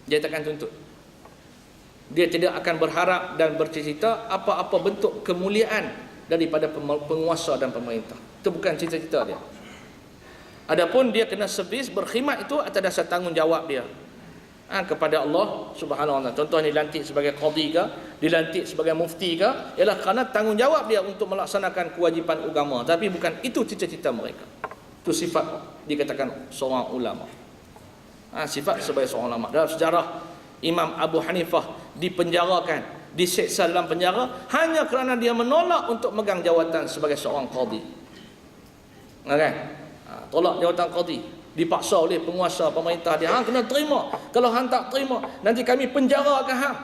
Dia takkan tuntut. Dia tidak akan berharap dan bercita-cita apa-apa bentuk kemuliaan daripada penguasa dan pemerintah. Itu bukan cita-cita dia. Adapun dia kena servis, berkhidmat itu atas dasar tanggungjawab dia kepada Allah Subhanahu wa taala. Contoh dilantik sebagai qadhi ke, dilantik sebagai mufti ke, ialah kerana tanggungjawab dia untuk melaksanakan kewajipan agama, tapi bukan itu cita-cita mereka. Itu sifat dikatakan seorang ulama. Sifat sebagai seorang ulama. Dalam sejarah, Imam Abu Hanifah dipenjarakan, diseksa dalam penjara hanya kerana dia menolak untuk megang jawatan sebagai seorang qadhi. Tolak jawatan qadhi, dipaksa oleh penguasa pemerintah dia. Kena terima. Kalau hang tak terima, nanti kami penjarakan hang.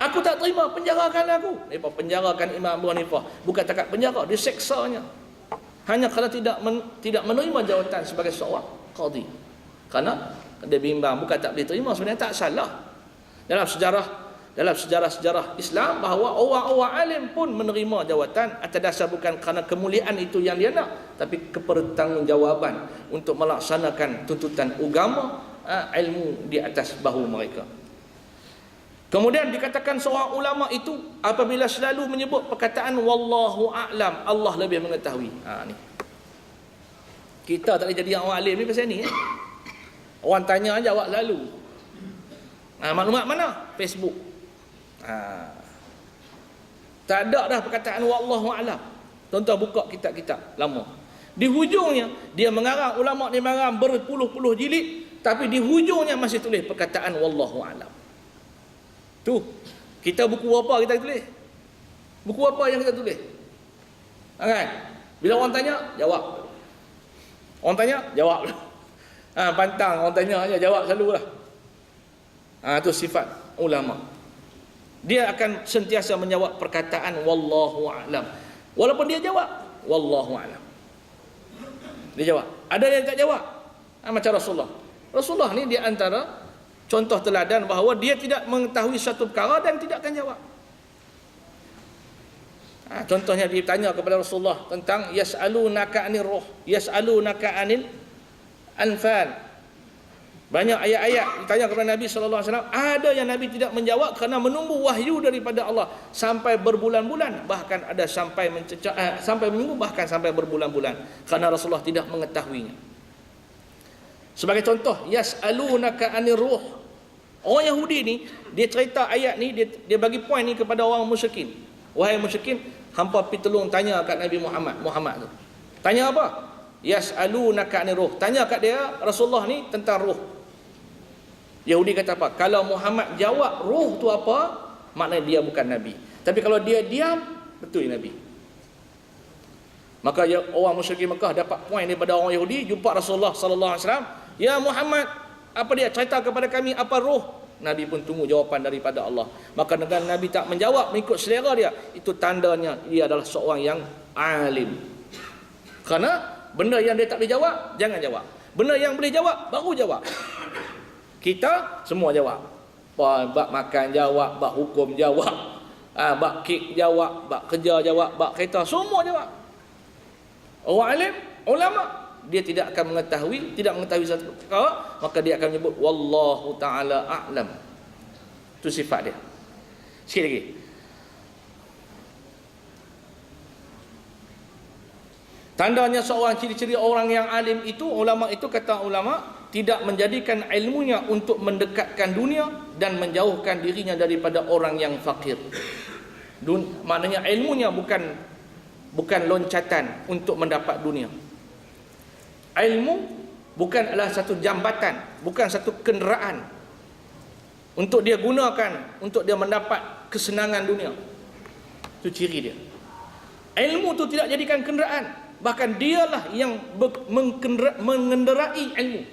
Aku tak terima, penjarakan aku. Mereka penjarakan Imam Abu Hanifah. Bukan takat penjara, diseksanya. Hanya kerana tidak menerima jawatan sebagai seorang qadhi. Kerana dia bimbang, bukan tak boleh terima, sebenarnya tak salah. Dalam sejarah Islam, bahawa orang-orang alim pun menerima jawatan atas dasar bukan kerana kemuliaan itu yang dia nak, tapi kepertanggungjawaban untuk melaksanakan tuntutan agama, ilmu di atas bahu mereka. Kemudian dikatakan seorang ulama itu apabila selalu menyebut perkataan wallahu a'lam, Allah lebih mengetahui. Ni kita tak boleh jadi orang alim ni pasal ni. Orang tanya jawab selalu. Maklumat mana? Facebook. Tak ada dah perkataan wallahu a'lam. Tuan-tuan buka kitab-kitab lama. Di hujungnya dia mengarang, ulama ni mengarang berpuluh-puluh jilid, tapi di hujungnya masih tulis perkataan wallahu a'lam. Tu, kita buku apa kita tulis? Buku apa yang kita tulis? Kan? Bila orang tanya, jawab. Orang tanya, jawab. Pantang orang tanya aja, jawab selalulah. Itu sifat ulama. Dia akan sentiasa menjawab perkataan wallahu a'lam. Walaupun dia jawab wallahu a'lam. Dia jawab. Ada yang tak jawab. Macam Rasulullah. Rasulullah ni di antara contoh teladan bahawa dia tidak mengetahui satu perkara dan tidak akan jawab. Contohnya ditanya kepada Rasulullah tentang yas'alunaka 'anil ruh, yas'alunaka 'anil anfal. Banyak ayat-ayat ditanya kepada Nabi sallallahu alaihi wasallam, ada yang Nabi tidak menjawab kerana menunggu wahyu daripada Allah sampai berbulan-bulan, bahkan ada sampai sampai menunggu, bahkan sampai berbulan-bulan kerana Rasulullah tidak mengetahuinya. Sebagai contoh, yas'alunaka 'anil ruh. Orang Yahudi ni, dia cerita ayat ni, dia bagi poin ni kepada orang musyrikin. Wahai musyrikin, hampa pi tolong tanya kat Nabi Muhammad tu. Tanya apa? Yas'alunaka 'anil ruh. Tanya kat dia Rasulullah ni tentang ruh. Yahudi kata apa? Kalau Muhammad jawab ruh tu apa, maknanya dia bukan Nabi. Tapi kalau dia diam, betul Nabi. Maka orang musyrikin Mekah dapat poin daripada orang Yahudi, jumpa Rasulullah sallallahu alaihi wasallam, "Ya Muhammad, apa dia? Cerita kepada kami apa ruh?" Nabi pun tunggu jawapan daripada Allah. Maka dengan Nabi tak menjawab mengikut selera dia, itu tandanya dia adalah seorang yang alim. Kerana benda yang dia tak boleh jawab, jangan jawab. Benda yang boleh jawab, baru jawab. Kita semua jawab. Bab makan jawab, bab hukum jawab, bab kek jawab, bab kerja jawab, bab kereta, semua jawab. Orang alim, ulama, dia tidak akan tidak mengetahui satu perkara, maka dia akan menyebut wallahu ta'ala a'lam. Itu sifat dia. Sikit lagi. Tandanya seorang ciri-ciri orang yang alim itu, ulama itu, kata ulama, tidak menjadikan ilmunya untuk mendekatkan dunia dan menjauhkan dirinya daripada orang yang fakir. Maknanya ilmunya bukan loncatan untuk mendapat dunia. Ilmu bukanlah satu jambatan, bukan satu kenderaan untuk dia gunakan untuk dia mendapat kesenangan dunia. Itu ciri dia. Ilmu itu tidak jadikan kenderaan, bahkan dialah yang mengenderai ilmu.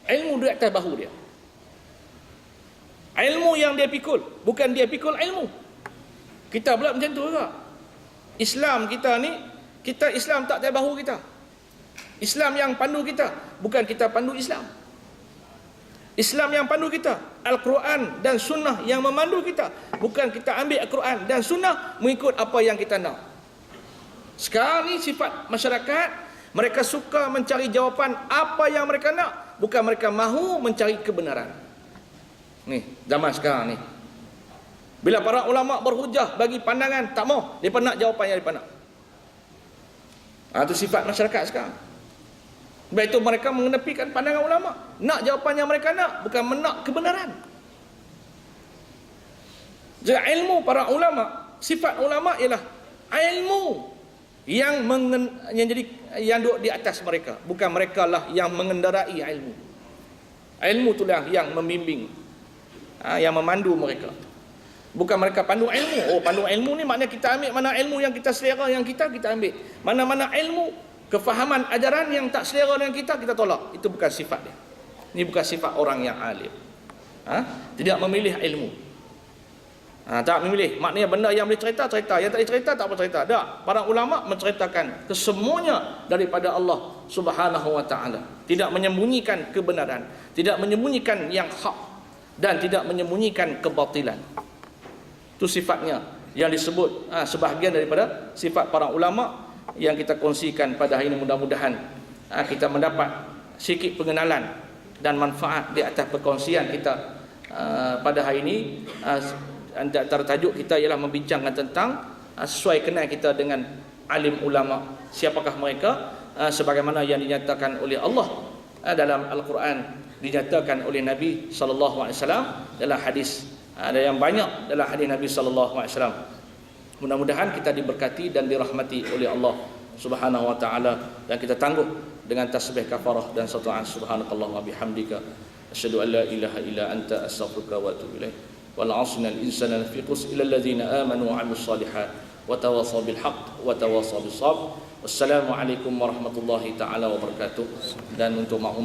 Ilmu di atas bahu dia. Ilmu yang dia pikul, bukan dia pikul ilmu. Kita pula macam tu juga. Islam kita ni, Islam tak atas bahu kita. Islam yang pandu kita, bukan kita pandu Islam. Islam yang pandu kita, Al-Quran dan Sunnah yang memandu kita, bukan kita ambil Al-Quran dan Sunnah mengikut apa yang kita nak. Sekarang ni sifat masyarakat, mereka suka mencari jawapan apa yang mereka nak, bukan mereka mahu mencari kebenaran. Ni, zaman sekarang ni. Bila para ulama berhujah bagi pandangan, tak mau. Mereka nak jawapan yang mereka nak. Itu sifat masyarakat sekarang. Sebab itu mereka mengenepikan pandangan ulama. Nak jawapan yang mereka nak, bukan menak kebenaran. Jadi ilmu para ulama, sifat ulama ialah ilmu yang duduk di atas mereka, bukan mereka lah yang mengendarai ilmu. Ilmu itulah yang membimbing, yang memandu mereka. Bukan mereka pandu ilmu. Oh, pandu ilmu ni maknanya kita ambil mana ilmu yang kita selera, yang kita ambil. Mana-mana ilmu, kefahaman ajaran yang tak selera dengan kita tolak. Itu bukan sifat dia. Ini bukan sifat orang yang alim. Tidak memilih ilmu. Tak memilih. Maknanya benda yang boleh cerita, yang tak boleh cerita, tak boleh cerita. Tak. Para ulama menceritakan kesemuanya daripada Allah Subhanahu wa ta'ala. Tidak menyembunyikan kebenaran, tidak menyembunyikan yang hak, dan tidak menyembunyikan kebatilan. Itu sifatnya yang disebut sebahagian daripada sifat para ulama yang kita kongsikan pada hari ini. Mudah-mudahan kita mendapat sikit pengenalan dan manfaat di atas perkongsian kita pada hari ini. Antara tajuk kita ialah membincangkan tentang sesuai kenal kita dengan alim ulama. Siapakah mereka? Sebagaimana yang dinyatakan oleh Allah dalam Al-Quran, dinyatakan oleh Nabi SAW dalam hadis. Ada yang banyak dalam hadis Nabi SAW. Mudah-mudahan kita diberkati dan dirahmati oleh Allah Subhanahu wa ta'ala, dan kita tangguh dengan tasbih kafarah dan salawat. Subhanakallah wa bihamdika asyhadu an la ilaha illa anta astaghfiruka wa atubu ilaik. Wal 'asrina al-insana lafi khusr illa alladhina amanu wa 'amilus shalihat wa tawassaw bil haqq wa tawassaw bis sabr. Wassalamu alaikum warahmatullahi taala wabarakatuh. Dan untuk maklum